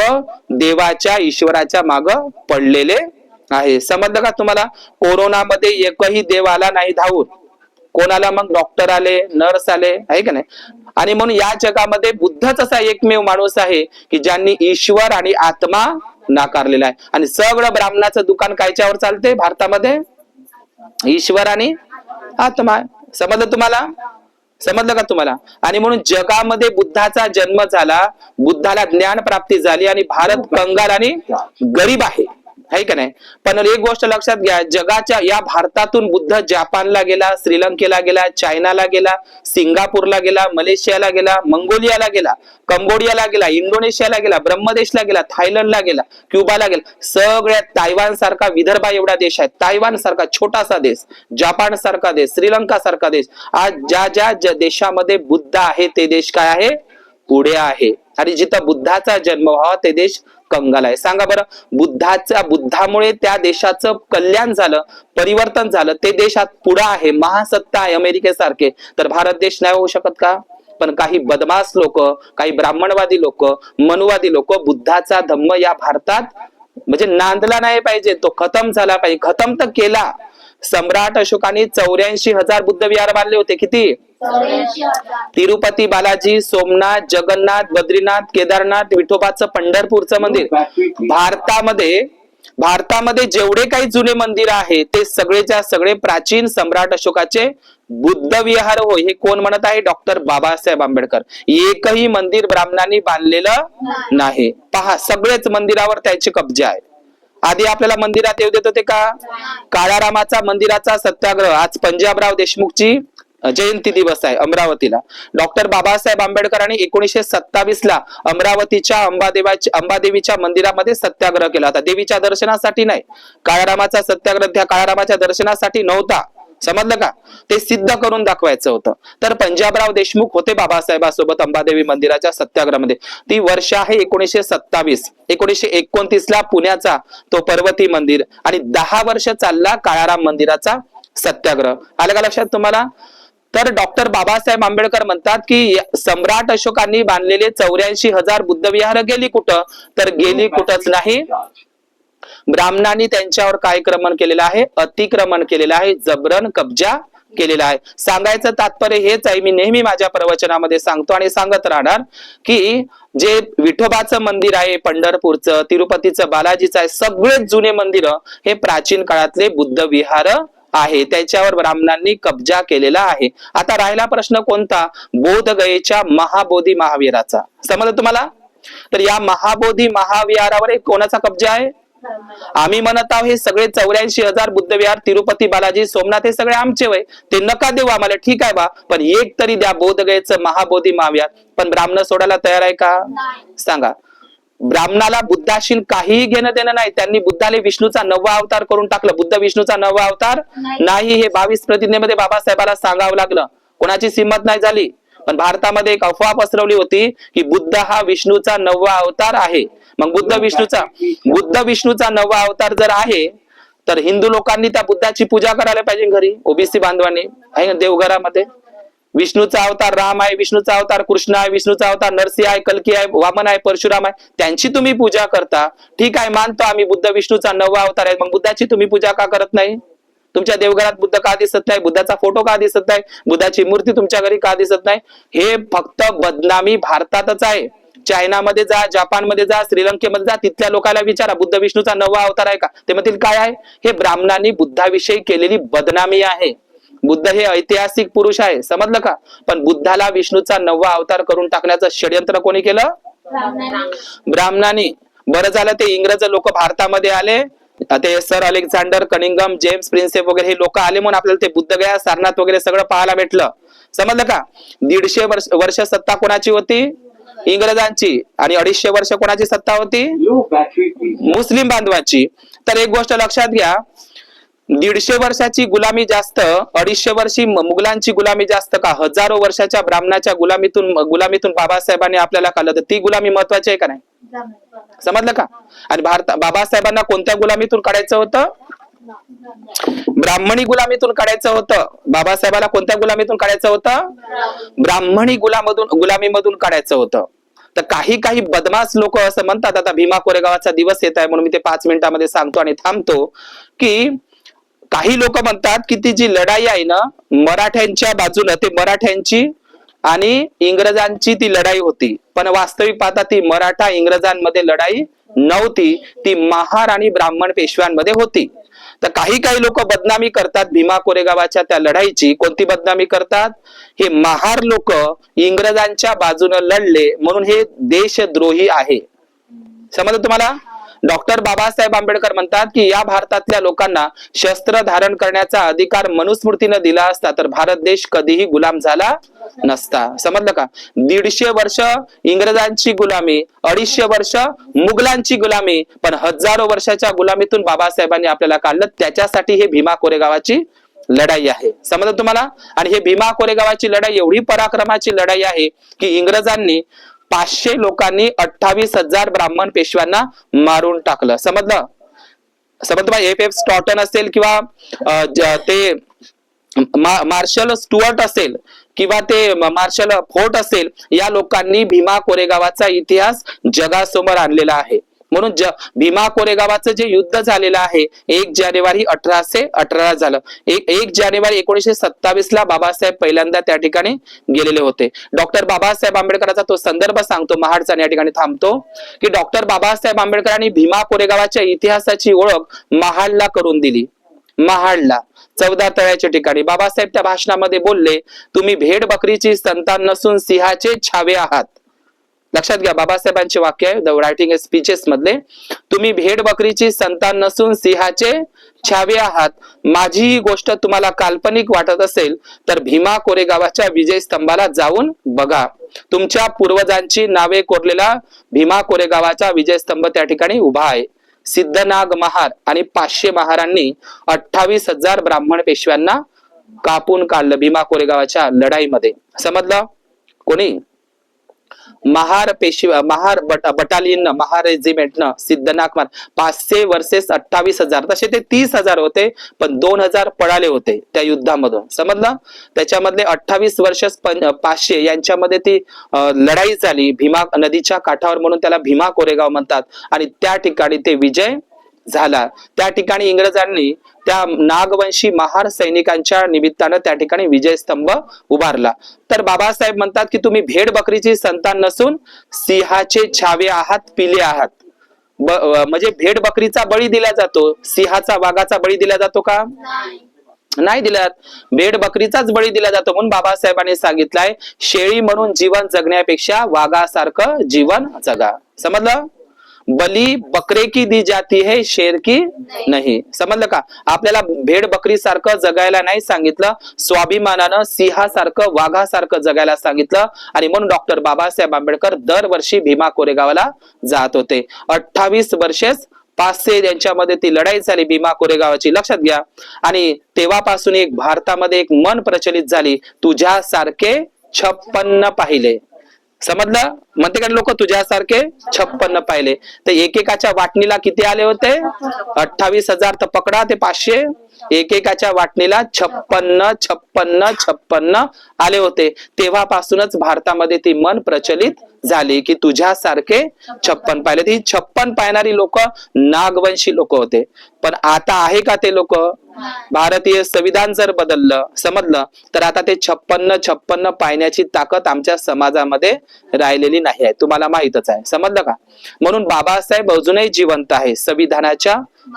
देवाच्या ईश्वराच्या माग पडलेले आहे. समजलं का तुम्हाला? कोरोनामध्ये एकही देव आला नाही धावून, कोणाला मग डॉक्टर आले, नर्स आले, आहे का नाही? आणि म्हणून या जगामध्ये बुद्धच असा एकमेव माणूस आहे की ज्यांनी ईश्वर आणि आत्मा नाकारलेला आहे. आणि सगळं ब्राह्मणाचं दुकान कायच्यावर चालते भारतामध्ये? ईश्वर आणि आत्मा. समजलं तुम्हाला? समजलं का तुम्हाला? आणि म्हणून जगामध्ये बुद्धाचा जन्म झाला, बुद्धाला ज्ञान प्राप्ती झाली आणि भारत कंगाल आणि गरीब आहे का नाही? पण एक गोष्ट लक्षात घ्या, जगाच्या या भारतातून बुद्ध जपानला गेला, श्रीलंकेला गेला, चायनाला गेला, सिंगापूरला गेला, मलेशियाला गेला, मंगोलियाला गेला, कंबोडियाला गेला, इंडोनेशियाला गेला, ब्रह्मदेशला गेला, थायलंडला गेला, क्युबाला गेला, सगळ्या तायवान सारखा विदर्भा एवढा देश आहे, तायवान सारखा छोटासा देश, जपान सारखा देश, श्रीलंका सारखा देश, आज ज्या देशामध्ये बुद्ध आहे ते देश काय आहे? पुढे आहे. आणि जिथं बुद्धाचा जन्म व्हावा ते देश कंगाल आहे. सांगा बरं, बुद्धामुळे त्या देशाचं कल्याण झालं, परिवर्तन झालं, ते देशात पुढे आहे, महासत्ता आहे अमेरिकेसारखे, तर भारत देश नाही होऊ शकत का? पण काही बदमाश लोक, काही ब्राह्मणवादी लोक, मनुवादी लोक बुद्धाचा धम्म या भारतात म्हणजे नांदला नाही पाहिजे, तो खतम झाला पाहिजे. खतम तर केला. सम्राट अशोकाने 84,000 बुद्ध विहार बांधले होते. किती? तिरुपती बालाजी, सोमनाथ, जगन्नाथ, बद्रीनाथ, केदारनाथ, विठोबाचं पंढरपूरचं मंदिर. भारतामध्ये जेवढे काही जुने मंदिर आहे ते सगळेच्या सगळे प्राचीन सम्राट अशोकाचे बुद्ध विहार होय. हे कोण म्हणत आहे? डॉक्टर बाबासाहेब आंबेडकर. एकही मंदिर ब्राह्मणांनी बांधलेलं नाही. पहा, सगळेच मंदिरावर त्याचे कब्जे आहे. आधी आपल्याला मंदिरात येऊ देत होते का? काळारामाचा मंदिराचा सत्याग्रह. आज पंजाबराव देशमुखची जयंती दिवस आहे अमरावतीला. डॉक्टर बाबासाहेब आंबेडकरांनी 1927 ला अमरावतीच्या अंबादेवीच्या मंदिरामध्ये सत्याग्रह केला होता, देवीच्या दर्शनासाठी नाही. काळारामाचा सत्याग्रह त्या काळारामाच्या दर्शनासाठी नव्हता. समजलं का? ते सिद्ध करून दाखवायचं होतं. तर पंजाबराव देशमुख होते बाबासाहेबांसोबत अंबादेवी मंदिराच्या सत्याग्रहामध्ये. ती वर्ष आहे 1927. 1929 ला पुण्याचा तो पर्वती मंदिर आणि 10 वर्ष चालला काळाराम मंदिराचा सत्याग्रह. आलं का लक्षात तुम्हाला? तर डॉक्टर बाबासाहेब आंबेडकर म्हणतात की सम्राट अशोकांनी बांधलेले 84,000 बुद्ध विहार गेली कुठं? तर गेली कुठंच नाही. ब्राह्मणांनी त्यांच्यावर काय क्रमण केलेलं आहे? अतिक्रमण केलेलं आहे, जबरन कब्जा केलेला आहे. सांगायचं तात्पर्य हेच आहे, मी नेहमी माझ्या प्रवचनामध्ये सांगतो आणि सांगत राहणार की जे विठोबाचं मंदिर आहे, पंढरपूरचं, तिरुपतीचं, बालाजीचं आहे, सगळेच जुने मंदिर हे प्राचीन काळातले बुद्ध विहार आहे, त्याच्यावर ब्राह्मणांनी कब्जा केलेला आहे. आता राहिला प्रश्न कोणता? बोधगयेच्या महाबोधी महावीराचा. समजलं तुम्हाला? तर या महाबोधी महाविहारावर कोणाचा कब्जा आहे? आम्ही म्हणत आहोत हे सगळे 84,000 बुद्ध विहार, तिरुपती बालाजी, सोमनाथ हे सगळे आमचे वय, ते नका देऊ आम्हाला, ठीक आहे बा, पण एक तरी द्या बोधगयेचं महाबोधी महाविहार. पण ब्राह्मण सोडायला तयार आहे का? सांगा. ब्राह्मणाला बुद्धाशी काहीही घेणं देणं नाही. त्यांनी बुद्धाला विष्णूचा 9वा अवतार करून टाकलं. बुद्ध विष्णूचा 9वा अवतार नाही, हे 22 प्रतिज्ञेमध्ये बाबासाहेबाला सांगावं लागलं. कोणाची हिंमत नाही झाली. पण भारतामध्ये एक अफवा पसरवली होती की बुद्ध हा विष्णूचा 9वा अवतार आहे. मग बुद्ध विष्णूचा 9वा अवतार जर आहे तर हिंदू लोकांनी त्या बुद्धाची पूजा करायला पाहिजे घरी, ओबीसी बांधवांनी, आहे ना, देवघरामध्ये. विष्णूचा अवतार राम आहे, विष्णूचा अवतार कृष्ण आहे, विष्णूचा अवतार नरसिंह आहे, कल्की आहे, वामन आहे, परशुराम आहे, त्यांची तुम्ही पूजा करता. ठीक आहे, मानतो आम्ही बुद्ध विष्णूचा 9वा अवतार आहे, मग बुद्धाची तुम्ही पूजा का करत नाही? तुमच्या देवघरात बुद्ध का दिसत नाही? बुद्धाचा फोटो का दिसत नाही? बुद्धाची मूर्ती तुमच्या घरी का दिसत नाही? हे फक्त बदनामी भारतातच आहे. चायनामध्ये जा, जपानमध्ये जा, श्रीलंकेमध्ये जा, तिथल्या लोकांना विचारा बुद्ध विष्णूचा 9वा अवतार आहे का? ते म्हणतील काय आहे? हे ब्राह्मणांनी बुद्धाविषयी केलेली बदनामी आहे. बुद्ध हे ऐतिहासिक पुरुष आहे, समजलं का? पण बुद्धाला विष्णूचा 9वा अवतार करून टाकण्याचं षडयंत्र कोणी केलं? ब्राह्मणांनी. बरं झालं ते इंग्रज लोक भारतामध्ये आले, ते sir Alexander Cunningham, James Prinsep वगैरे हे लोक आले म्हणून आपल्याला ते बुद्धगया, सारनाथ वगैरे सगळं पाहायला भेटलं. समजलं का? 150 वर्ष सत्ता कोणाची होती? इंग्रजांची. आणि 250 वर्ष कोणाची सत्ता होती? मुस्लिम बांधवांची. तर एक गोष्ट लक्षात घ्या, 150 वर्षाची गुलामी जास्त, 250 वर्षी मुघलांची गुलामी जास्त का हजारो वर्षाच्या ब्राह्मणाच्या गुलामीतून बाबासाहेबांनी आपल्याला काढलं, तर ती गुलामी महत्वाची आहे का नाही? समजलं का? आणि बाबासाहेबांना कोणत्या गुलामीतून काढायचं होतं? ब्राह्मणी गुलामीतून काढायचं होतं. बाबासाहेबांना कोणत्या गुलामीतून काढायचं होतं? ब्राह्मणी गुलामीमधून काढायचं होतं. तर काही बदमाश लोक असं म्हणतात, आता भीमा कोरेगावचा दिवस येत आहे म्हणून मी ते 5 मिनिटांमध्ये सांगतो आणि थांबतो, की काही लोक म्हणतात की ती जी लढाई आहे ना मराठ्यांच्या बाजूने, ते मराठ्यांची आणि इंग्रजांची ती लढाई होती, पण वास्तविक पाहता ती मराठा इंग्रजांमध्ये लढाई नव्हती, ती महार आणि ब्राह्मण पेशव्यांमध्ये होती. तर काही लोक बदनामी करतात भीमा कोरेगावाच्या त्या लढाईची. कोणती बदनामी करतात? हे महार लोक इंग्रजांच्या बाजूने लढले म्हणून हे देशद्रोही आहे. समजलं तुम्हाला? डॉक्टर बाबासाहेब आंबेडकर म्हणतात की या भारतातल्या लोकांना शस्त्र धारण करण्याचा अधिकार मनुस्मृतीने दिला असता तर भारत देश कधीही गुलाम झाला नसता. समजलं का? 150 वर्ष इंग्रजांची गुलामी, 250 वर्ष मुघलांची गुलामी, पण हजारो वर्षाच्या गुलामीतून बाबासाहेबांनी आपल्याला काढलं. त्याच्यासाठी हे भीमा कोरेगावाची लढाई आहे. समजलं तुम्हाला? आणि हे भीमा कोरेगावाची लढाई एवढी पराक्रमाची लढाई आहे की इंग्रजांनी 500 लोकांनी 28,000 ब्राह्मण पेशव्यांना मारून टाकलं. समजलं? FF स्टॉटन असेल किंवा ते मार्शल स्टुअर्ट असेल किंवा ते मार्शल फोर्ट असेल, या लोकांनी भीमा कोरेगावाचा इतिहास जगासमोर आणलेला आहे. म्हणून भीमा कोरेगावाचं जे युद्ध झालेलं आहे 1 जानेवारी 1818 झालं. 1 जानेवारी 1927 ला बाबासाहेब पहिल्यांदा त्या ठिकाणी गेलेले होते. डॉक्टर बाबासाहेब आंबेडकरांचा तो संदर्भ सांगतो महाडचा, या ठिकाणी थांबतो, की डॉक्टर बाबासाहेब आंबेडकरांनी भीमा कोरेगावाच्या इतिहासाची ओळख महाडला करून दिली. महाडला 14 तळ्याच्या ठिकाणी बाबासाहेब त्या भाषणामध्ये बोलले, तुम्ही भेड बकरीची संतान नसून सिंहाचे छावे आहात. लक्षात घ्या, बाबासाहेबांचे वाक्य आहे द रायटिंग स्पीचेस मधले. तुम्ही भेड बकरीची संतान नसून सिंहाचे छावे आहात. माझी ही गोष्ट तुम्हाला काल्पनिक वाटत असेल तर भीमा कोरेगावाच्या विजय स्तंभाला जाऊन बघा. तुमच्या पूर्वजांची नावे कोरलेला भीमा कोरेगावाचा विजय स्तंभ त्या ठिकाणी उभा आहे. सिद्धनाग महार आणि 500 महारांनी 28,000 ब्राह्मण पेशव्यांना कापून काढलं भीमा कोरेगावाच्या लढाईमध्ये. समजलं? कोणी? महार बटालियन महार रेजिमेंटनं सिद्धनाग महार 500 वर्सेस 28,000, तसे ते 30,000 होते, पण 2,000 पळाले होते त्या युद्धामधून. समजलं? त्याच्यामधले 28 वर्सेस 500 यांच्यामध्ये ती लढाई झाली भीमा नदीच्या काठावर, म्हणून त्याला भीमा कोरेगाव म्हणतात. आणि त्या ठिकाणी ते विजय झाला. त्या ठिकाणी इंग्रजांनी त्या नागवंशी महार सैनिकांच्या निमित्तानं त्या ठिकाणी विजय स्तंभ उभारला. तर बाबासाहेब म्हणतात की तुम्ही भेड बकरीची संतान नसून सिंहाचे छावे आहात, पिले आहात. म्हणजे भेड बकरीचा बळी दिला जातो, सिंहाचा वाघाचा बळी दिला जातो का? नाही दिला. भेड बकरीचाच बळी दिला जातो. म्हणून बाबासाहेबांनी सांगितलंय, शेळी म्हणून जीवन जगण्यापेक्षा वाघासारखं जीवन जगा. समजलं? बली बकरे की दी जाती है, शेर की नाही. समजलं का? आपल्याला भेड बकरी सारखं जगायला नाही सांगितलं, स्वाभिमानानं सिंहासारखं वाघासारखं जगायला सांगितलं. आणि म्हणून डॉक्टर बाबासाहेब आंबेडकर दरवर्षी भीमा कोरेगावला जात होते. 28 वर्षेस 500 यांच्यामध्ये ती लढाई झाली भीमा कोरेगावाची. लक्षात घ्या. आणि तेव्हापासून एक भारतामध्ये एक मन प्रचलित झाली, तुझ्यासारखे 56 पाहिले. समजलं? म्हणते का लोक तुझ्यासारखे 56 पाहिले. तर एकेकाच्या वाटणीला किती आले होते? 28,000. तर पकडा ते 500, एकेकाच्या वाटणीला 56 आले होते. तेव्हापासूनच भारतामध्ये ती मन प्रचलित झाली की तुझ्यासारखे 56 पाहिले. ही 56 पाहणारी लोक नागवंशी लोक होते. पण आता आहे का ते लोक? भारतीय संविधान जर बदललं, समजलं, तर आता ते 56 पाहण्याची ताकद आमच्या समाजामध्ये राहिलेली नाही आहे. तुम्हाला माहितच आहे. समजलं का? म्हणून बाबासाहेब अजूनही जिवंत आहे संविधानाच्या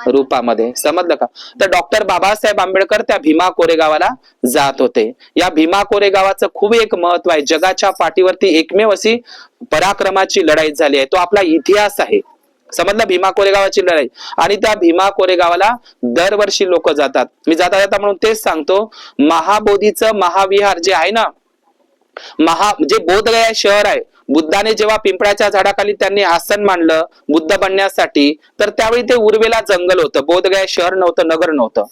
रूपामध्ये. समजलं का? तर डॉक्टर बाबासाहेब आंबेडकर त्या भीमा कोरेगावाला जात होते. या भीमा कोरेगावाचं खूप एक महत्व आहे. जगाच्या पाठीवरती एकमेव अशी पराक्रमाची लढाई झाली आहे. तो आपला इतिहास आहे. समजलं? भीमा कोरेगावाची लढाई. आणि त्या भीमा कोरेगावाला दरवर्षी लोक जातात. मी जाता म्हणून तेच सांगतो, महाबोधीचं महाविहार जे आहे ना, जे बोधगया शहर आहे, बुद्धाने जेव्हा पिंपळाच्या झाडाखाली त्यांनी आसन मांडलं बुद्ध बनण्यासाठी, तर त्यावेळी ते उर्वेला जंगल होतं. बोधगया शहर नव्हतं, नगर नव्हतं.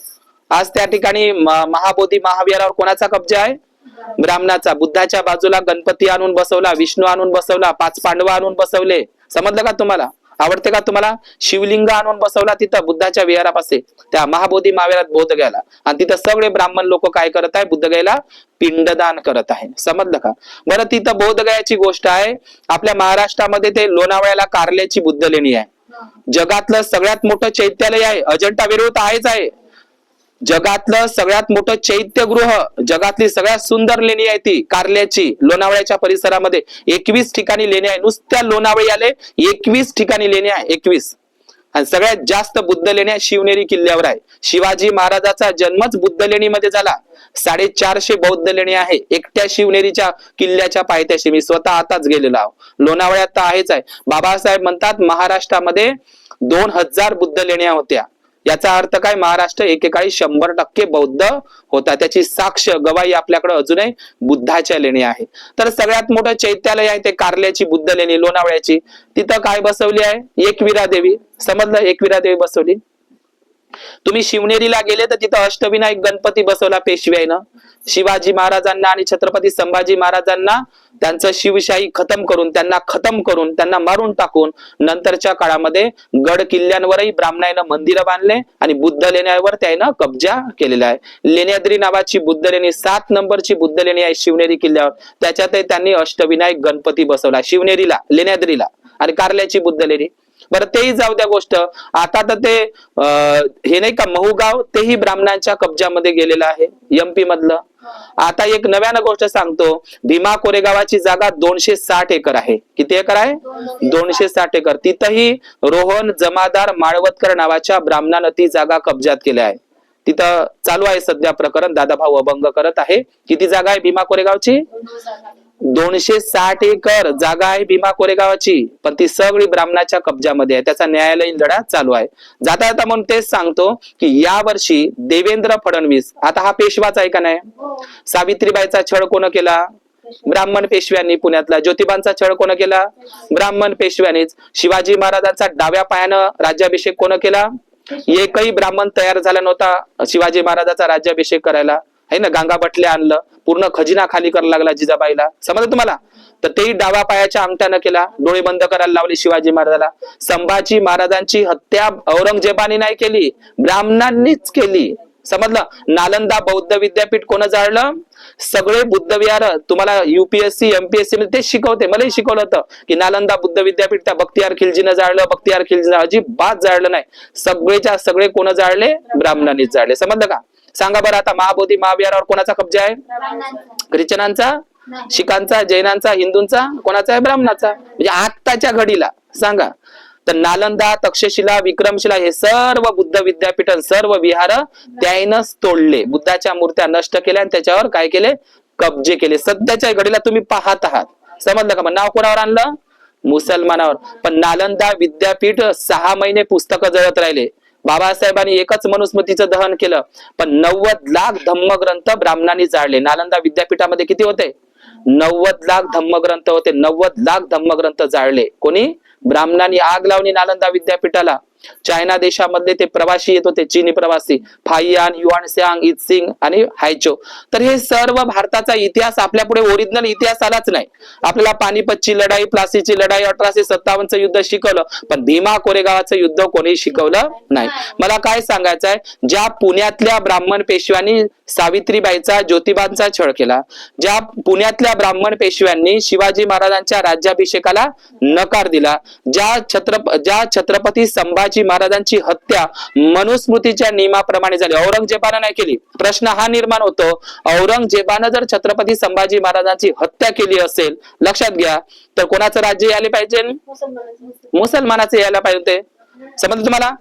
आज त्या ठिकाणी महाबोधी महाविहारावर कोणाचा कब्जा आहे? ब्राह्मणाचा. बुद्धाच्या बाजूला गणपती आणून बसवला, विष्णू आणून बसवला, 5 पांडव आणून बसवले. समजलं का तुम्हाला? आवडते का तुम्हाला? शिवलिंग आणून बसवला तिथं बुद्धाच्या विहारापाशी, त्या महाबोधी महाविहारात बोधगयाला. आणि तिथं सगळे ब्राह्मण लोक काय करत आहे? बुद्धगयाला पिंडदान करत आहे. समजलं का? बरं, तिथं बोधगयाची गोष्ट आहे. आपल्या महाराष्ट्रामध्ये ते लोणावळ्याला कारल्याची बुद्ध लेणी आहे. जगातलं सगळ्यात मोठं चैत्यालय आहे. अजंठा वेरूळ तर आहेच आहे. जगातलं सगळ्यात मोठं चैत्यगृह, जगातली सगळ्यात सुंदर लेणी आहे ती कारल्याची. लोणावळ्याच्या परिसरामध्ये 21 ठिकाणी लेणी आहे. नुसत्या लोणावळ्याले 21 ठिकाणी लेणी आहे. 21. आणि सगळ्यात जास्त बुद्ध लेण्या शिवनेरी किल्ल्यावर आहे. शिवाजी महाराजाचा जन्मच बुद्ध लेणीमध्ये झाला. 450 बौद्ध लेणी आहे एकट्या शिवनेरीच्या किल्ल्याच्या पायथ्याशी. मी स्वतः आताच गेलेलो आहो. लोणावळ्यात तर आहेच आहे. बाबासाहेब म्हणतात महाराष्ट्रामध्ये 2000 बुद्ध लेण्या होत्या. याचा अर्थ काय? महाराष्ट्र एकेकाळी 100% बौद्ध होता. त्याची साक्ष गवाही आपल्याकडे अजूनही बुद्धाच्या लेणी आहे. तर सगळ्यात मोठं चैत्यालय आहे ते कारल्याची बुद्ध लेणी लोणावळ्याची. तिथं काय बसवली आहे? एकविरा देवी. समजलं? एकविरा देवी बसवली. तुम्ही शिवनेरीला गेले तर तिथं अष्टविनायक गणपती बसवला पेशव्यानं. शिवाजी महाराजांना आणि छत्रपती संभाजी महाराजांना त्यांचं शिवशाही खतम करून, त्यांना मारून टाकून नंतरच्या काळामध्ये गड किल्ल्यांवरही ब्राह्मणानं मंदिरं बांधले आणि बुद्ध लेण्यावर त्यानं कब्जा केलेला आहे. लेण्याद्री नावाची बुद्ध लेणी 7 नंबरची बुद्ध लेणी आहे शिवनेरी किल्ल्यावर. त्याच्यातही त्यांनी अष्टविनायक गणपती बसवला शिवनेरीला, लेण्याद्रीला. आणि कारल्याची बुद्ध लेणी. बरं, तेही जाऊ द्या गोष्ट. आता तर ते हे नाही का महूगाव, तेही ब्राह्मणांच्या कब्जामध्ये गेलेलं आहे MP मधलं. आता एक नव्यानं गोष्ट सांगतो. भीमा कोरेगावाची जागा 260 एकर आहे. किती एकर आहे? 260 एकर. तिथंही रोहन जमादार माळवतकर नावाच्या ब्राह्मणानं ती जागा कब्जात केली आहे. तिथं चालू आहे सध्या प्रकरण. दादाभाऊ अभंग करत आहे. किती जागा आहे भीमा कोरेगावची? 260 एकर जागा आहे भीमा कोरेगावाची. पण ती सगळी ब्राह्मणाच्या कब्जामध्ये आहे. त्याचा न्यायालयीन लढा चालू आहे. जाता जाता म्हणून तेच सांगतो की या वर्षी देवेंद्र फडणवीस, आता हा पेशवाच आहे का नाही? सावित्रीबाईचा छळ कोण केला? ब्राह्मण पेशव्यांनी. पुण्यातला ज्योतिबांचा छळ कोण केला? ब्राह्मण पेशव्यांनीच. शिवाजी महाराजांचा डाव्या पायानं राज्याभिषेक कोण केला? एकही ब्राह्मण तयार झाला नव्हता शिवाजी महाराजाचा राज्याभिषेक करायला. आहे ना, गांगा बटले आणलं, पूर्ण खजिना खाली करायला लागला जिजाबाईला. समजलं तुम्हाला? तर तेही डावा पायाच्या अंगठ्यानं केला. डोळे बंद करायला लावले शिवाजी महाराजाला. संभाजी महाराजांची हत्या औरंगजेबाने नाही केली, ब्राह्मणांनीच केली. समजलं? नालंदा बौद्ध विद्यापीठ कोण जाळलं? सगळे बुद्ध विहार. तुम्हाला UPSC MPSC मध्ये तेच शिकवते. मलाही शिकवलं होतं की नालंदा बुद्ध विद्यापीठ त्या बख्तियार खिलजीनं जाळलं. बख्तियार खिलजीनं अजिबात जाळलं नाही. सगळेच्या सगळे कोण जाळले? ब्राह्मणांनीच जाळले. समजलं का? सांगा बरं आता महाबोधी महाविहारावर कोणाचा कब्जा आहे? ख्रिश्चनांचा, शिखांचा, जैनांचा, हिंदूंचा? कोणाचा आहे? ब्राह्मणाचा. म्हणजे आत्ताच्या घडीला सांगा. तर नालंदा, तक्षशिला, विक्रमशिला हे सर्व बुद्ध विद्यापीठ, सर्व विहार त्यानंच तोडले. बुद्धाच्या मूर्त्या नष्ट केल्या आणि त्याच्यावर काय केले? कब्जे केले. सध्याच्या घडीला तुम्ही पाहत आहात. समजलं का? मग नाव कोणावर आणलं? मुसलमानावर. पण नालंदा विद्यापीठ 6 महिने पुस्तकं जळत राहिले. बाबासाहेबांनी एकच मनुस्मृतीचं दहन केलं. पण 90 लाख धम्मग्रंथ ब्राह्मणांनी जाळले. नालंदा विद्यापीठामध्ये किती होते? 90 लाख धम्मग्रंथ होते. 90 लाख धम्मग्रंथ जाळले. कोणी? ब्राह्मणांनी आग लावली नालंदा विद्यापीठाला. चायना देशामधले ते प्रवासी येत होते, चीनी प्रवासी, फाइयान, युआनस्यांग, इत्सिंग आणि हायचो. तर हे सर्व भारताचा इतिहास आपल्या पुढे ओरिजिनल इतिहास आलाच नाही. आपल्याला पानिपतची लढाई, प्लासीची लढाई, 1857चं युद्ध शिकवलं, पण भीमा कोरेगावाचं युद्ध कोणी शिकवलं नाही. मला काय सांगायचं आहे, ज्या पुण्यातल्या ब्राह्मण पेशव्यांनी सावित्रीबाईचा, ज्योतिबांचा छळ केला, ज्या पुण्यातल्या ब्राह्मण पेशव्यांनी शिवाजी महाराजांच्या राज्याभिषेकाला नकार दिला, ज्या छत्रपती संभाजी महाराजांची हत्या मनुस्मृतीच्या नियमाप्रमाणे झाली, औरंगजेबानं नाही केली. प्रश्न हा निर्माण होतो, औरंगजेबानं जर छत्रपती संभाजी महाराजांची हत्या केली असेल, लक्षात घ्या, तर कोणाचं राज्य यायला पाहिजे? मुसलमानाचं यायला पाहिजे. समजलं तुम्हाला?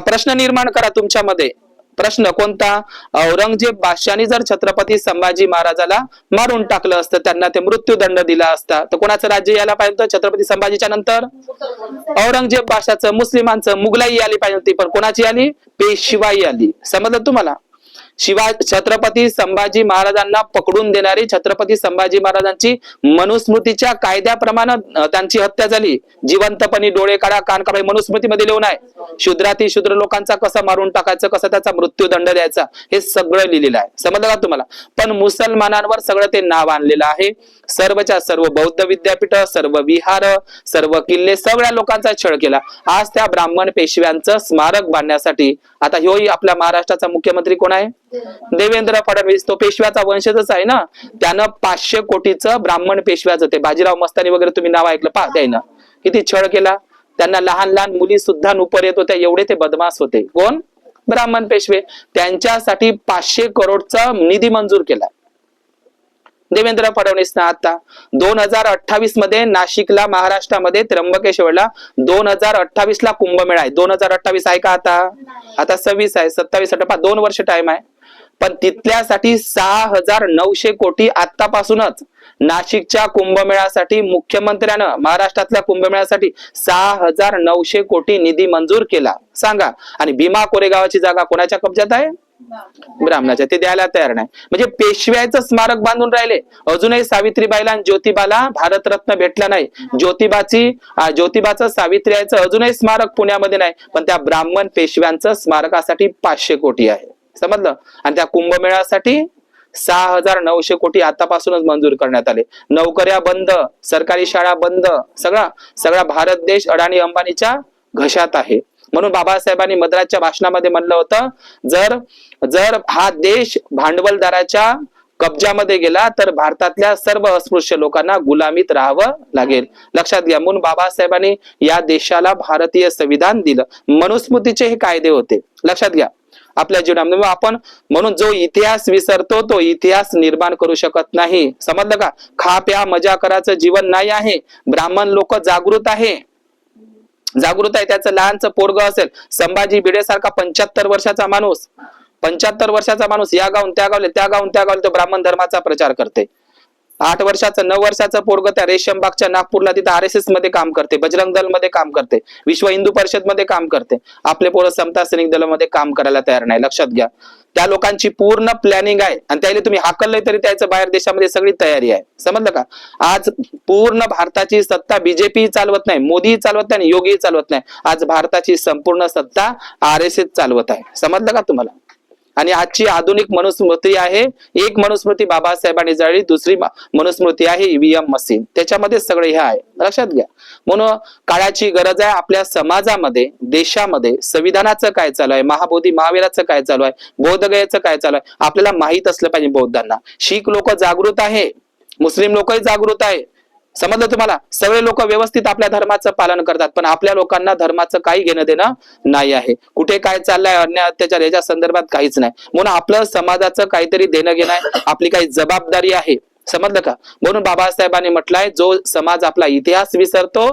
प्रश्न निर्माण करा तुमच्यामध्ये. प्रश्न कोणता? औरंगजेब बादशाहाने जर छत्रपती संभाजी महाराजाला मारून टाकलं असतं, त्यांना ते मृत्यूदंड दिला असता, तर कोणाचं राज्य यायला पाहिजे होतं? छत्रपती संभाजीच्या नंतर औरंगजेब बादशाहाचं, मुस्लिमांचं, मुघलाई आली पाहिजे होती. पण कोणाची आली? पेशवाई आली. समजलं तुम्हाला? छत्रपती संभाजी महाराजांना पकडून देणारी छत्रपती संभाजी महाराजांची मनुस्मृतीच्या कायद्याप्रमाणे त्यांची हत्या झाली. जिवंतपणी डोळे काढा कान काढा मनुस्मृतीमध्ये लिहून आहे. शूद्राती शूद्र लोकांचा कसं मारून टाकायचं, कसं त्याचा मृत्यूदंड द्यायचा, हे सगळं लिहिलेलं आहे. समजलं का तुम्हाला? पण मुसलमानांवर सगळं ते नाव आणलेलं आहे. सर्वच्या सर्व बौद्ध विद्यापीठ, सर्व विहार, सर्व किल्ले, सगळ्या लोकांचा छळ केला. आज त्या ब्राह्मण पेशव्यांचं स्मारक बांधण्यासाठी आता ह्यो आपल्या महाराष्ट्राचा मुख्यमंत्री कोण आहे? देवेंद्र फडणवीस. तो पेशव्याचा वंशजच आहे ना. त्यानं 500 कोटीचं ब्राह्मण पेशव्याचं, ते बाजीराव मस्तानी वगैरे तुम्ही नाव ऐकलं पहा, त्यानं किती छळ केला. त्यांना लहान लहान मुली सुद्धा नुपर येत होत्या, एवढे ते बदमाश होते. कोण? ब्राह्मण पेशवे. त्यांच्यासाठी 500 करोडचा निधी मंजूर केला देवेंद्र फडणवीसनं. आता 2028 मध्ये नाशिकला, महाराष्ट्रामध्ये त्र्यंबकेश्वरला 2028 ला कुंभमेळा आहे. 2028 आहे का आता? आता 26 आहे, 27, 28, 2 वर्ष टाइम आहे. पण तिथल्यासाठी 6,900 कोटी आतापासूनच नाशिकच्या कुंभमेळ्यासाठी मुख्यमंत्र्यानं, महाराष्ट्रातल्या कुंभमेळ्यासाठी 6,900 कोटी निधी मंजूर केला. सांगा. आणि भीमा कोरेगावाची जागा कोणाच्या कब्जात आहे? ब्राह्मणाच्या. ते द्यायला तयार नाही. म्हणजे पेशव्याचं स्मारक बांधून राहिले. अजूनही सावित्रीबाईला आणि ज्योतिबाला भारतरत्न भेटला नाही. ज्योतिबाचं सावित्रीचं अजूनही स्मारक पुण्यामध्ये नाही. पण त्या ब्राह्मण पेशव्यांचं स्मारकासाठी 500 कोटी आहे. समजलं? आणि त्या कुंभमेळ्यासाठी 6,900 कोटी आतापासूनच मंजूर करण्यात आले. नोकऱ्या बंद, सरकारी शाळा बंद, सगळा भारत देश अडाणी अंबानीच्या घशात आहे. म्हणून बाबासाहेबांनी मद्रासच्या भाषणामध्ये म्हणलं होतं, जर हा देश भांडवलदाराच्या कब्जामध्ये गेला तर भारतातल्या सर्व अस्पृश्य लोकांना गुलामीत राहावं लागेल. लक्षात घ्या. म्हणून बाबासाहेबांनी या देशाला भारतीय संविधान दिलं. मनुस्मृतीचे हे कायदे होते. लक्षात घ्या. आपल्या जीवनामध्ये आपण म्हणून जो इतिहास विसरतो तो इतिहास निर्माण करू शकत नाही. समजलं का? खा प्या मजा करायचं जीवन नाही आहे. ब्राह्मण लोक जागृत आहे. त्याचं लहानचं पोरग असेल, संभाजी भिडे सारखा 75 वर्षाचा माणूस या गावून त्या गावले तो ब्राह्मण धर्माचा प्रचार करते. 8 वर्षाचं 9 वर्षाचं पोरग त्या रेशमबागच्या नागपूरला तिथं RSS मध्ये काम करते, बजरंग दल मध्ये काम करते, विश्व हिंदू परिषद मध्ये काम करते. आपले पोरं समता सैनिक दलामध्ये काम करायला तयार नाही. लक्षात घ्या. त्या लोकांची पूर्ण प्लॅनिंग आहे आणि त्याला तुम्ही हाकललंय तरी त्याचं बाहेर देशामध्ये सगळी तयारी आहे. समजलं का? आज पूर्ण भारताची सत्ता बीजेपी चालवत नाही, मोदी चालवत नाही, योगी चालवत नाही. आज भारताची संपूर्ण सत्ता RSS चालवत आहे. समजलं का तुम्हाला? आणि आजची आधुनिक मनुस्मृती आहे. एक मनुस्मृती बाबासाहेबांनी जाळली, दुसरी मनुस्मृती आहे EVM मशीन. त्याच्यामध्ये सगळे हे आहे. लक्षात घ्या. म्हणून काळाची गरज आहे. आपल्या समाजामध्ये, देशामध्ये संविधानाचं काय चालू आहे, महाबोधी महावीराचं काय चालू आहे, बौद्धगयाचं काय चालू आहे, आपल्याला माहित असलं पाहिजे. बौद्धांना, शीख लोक जागृत आहे, मुस्लिम लोकही जागृत आहे. समजलं तुम्हाला? सगळे लोक व्यवस्थित आपल्या धर्माचं पालन करतात. पण आपल्या लोकांना धर्माचं काही घेणं देणं नाही आहे. कुठे काय चाललंय, अन्याय अत्याचार याच्या संदर्भात काहीच नाही. म्हणून आपलं समाजाचं काहीतरी देणं घेणं आहे, आपली काही जबाबदारी आहे. समजलं का? म्हणून बाबासाहेबांनी म्हटलंय, जो समाज आपला इतिहास विसरतो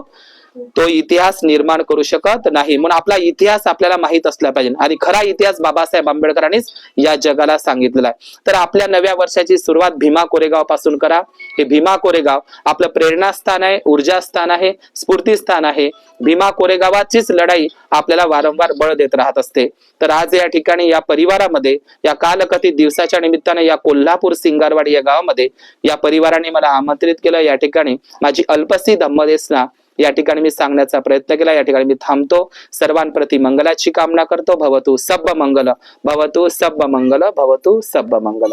तो इतिहास निर्माण करू शकत नाही. म्हणून आपला इतिहास आपल्याला माहित असला पाहिजे. आणि खरा इतिहास बाबासाहेब आंबेडकरांनीच या जगाला सांगितलेला आहे. तर आपल्या नव्या वर्षाची सुरुवात भीमा कोरेगाव पासून करा. हे भीमा कोरेगाव आपलं प्रेरणास्थान आहे, ऊर्जास्थान आहे, स्फूर्तीस्थान आहे. भीमा कोरेगावाचीच लढाई आपल्याला वारंवार बळ देत राहत असते. तर आज या ठिकाणी या परिवारामध्ये, या कालकथित दिवसाच्या निमित्ताने या कोल्हापूर सिंगारवाडी या गावामध्ये या परिवाराने मला आमंत्रित केलं. या ठिकाणी माझी अल्पसी धम्मदेसना या ठिकाणी मी सांगण्याचा प्रयत्न केला. या ठिकाणी मी थांबतो. सर्वांप्रती मंगलाची कामना करतो. भवतु सब्ब मंगल, भवतु सब्ब मंगल, भवतु सब्ब मंगल.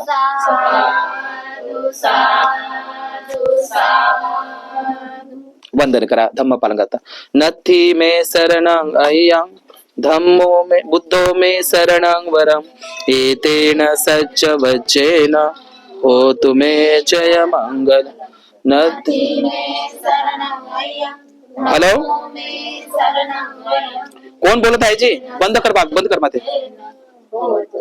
वंदन करा धम्म पालन करता. नथी मे शरणं अय्यं धम्मो मे बुद्धो मे शरणं वरम एतेन सच्च वचेन होतु मे जय मंगल. नथी मे शरणं अय्यं. हॅलो, कोण बोलत आहे जी? बंद कर माते.